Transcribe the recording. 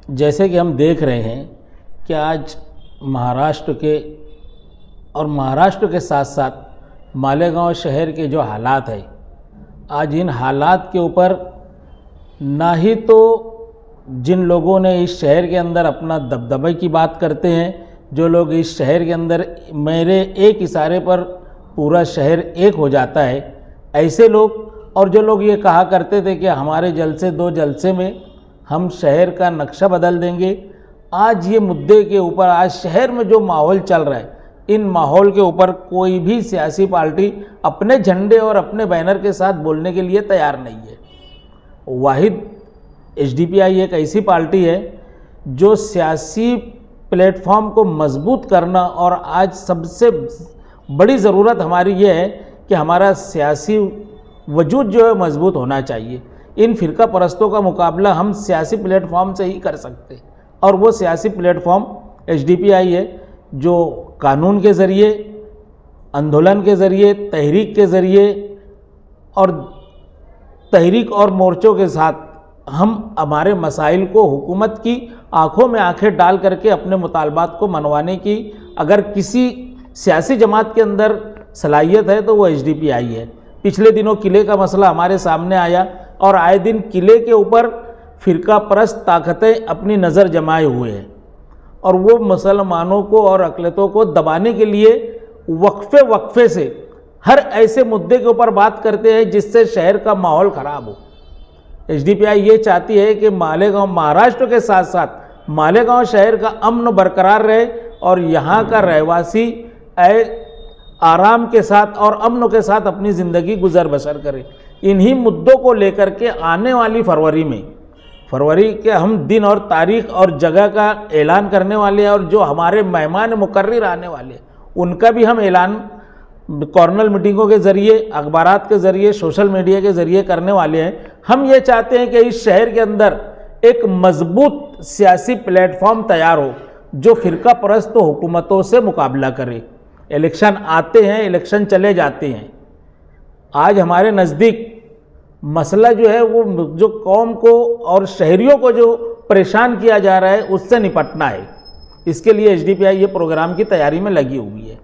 जैसे कि हम देख रहे हैं कि आज महाराष्ट्र के साथ साथ मालेगांव शहर के जो हालात है, आज इन हालात के ऊपर ना ही तो जिन लोगों ने इस शहर के अंदर अपना दबदबे की बात करते हैं, जो लोग इस शहर के अंदर मेरे एक इशारे पर पूरा शहर एक हो जाता है, ऐसे लोग, और जो लोग ये कहा करते थे कि हमारे जलसे दो जलसे में हम शहर का नक्शा बदल देंगे। आज ये मुद्दे के ऊपर, आज शहर में जो माहौल चल रहा है, इन माहौल के ऊपर कोई भी सियासी पार्टी अपने झंडे और अपने बैनर के साथ बोलने के लिए तैयार नहीं है। वाहिद एसडीपीआई एक ऐसी पार्टी है जो सियासी प्लेटफॉर्म को मजबूत करना, और आज सबसे बड़ी ज़रूरत हमारी ये है कि हमारा सियासी वजूद जो है मजबूत होना चाहिए। इन फ़िरका परस्तों का मुकाबला हम सियासी प्लेटफॉर्म से ही कर सकते हैं, और वो सियासी प्लेटफॉर्म एसडीपीआई है जो कानून के ज़रिए, आंदोलन के ज़रिए, तहरीक के ज़रिए और तहरीक और मोर्चों के साथ हम हमारे मसाइल को हुकूमत की आंखों में आंखें डाल करके अपने मुतालबात को मनवाने की, अगर किसी सियासी जमात के अंदर सलाहियत है तो वो एसडीपीआई है। पिछले दिनों किले का मसला हमारे सामने आया, और आए दिन किले के ऊपर फ़िरका परस्त ताकतें अपनी नज़र जमाए हुए हैं, और वो मुसलमानों को और अक़लियतों को दबाने के लिए वक्फे से हर ऐसे मुद्दे के ऊपर बात करते हैं जिससे शहर का माहौल ख़राब हो। एसडीपीआई ये चाहती है कि मालेगांव, महाराष्ट्र के साथ साथ मालेगांव शहर का अमन बरकरार रहे, और यहाँ का रहवासी आराम के साथ और अमन के साथ अपनी ज़िंदगी गुजर बसर करे। इन्हीं मुद्दों को लेकर के आने वाली फरवरी के हम दिन और तारीख और जगह का ऐलान करने वाले हैं, और जो हमारे मेहमान मुकर्रर आने वाले हैं उनका भी हम ऐलान कॉर्नल मीटिंगों के ज़रिए, अखबारात के ज़रिए, सोशल मीडिया के ज़रिए करने वाले हैं। हम ये चाहते हैं कि इस शहर के अंदर एक मजबूत सियासी प्लेटफॉर्म तैयार हो जो फ़िरका परस्त हुकूमतों से मुकाबला करे। इलेक्शन आते हैं, इलेक्शन चले जाते हैं। आज हमारे नज़दीक मसला जो है वो जो कौम को और शहरियों को जो परेशान किया जा रहा है उससे निपटना है। इसके लिए एसडीपीआई ये प्रोग्राम की तैयारी में लगी हुई है।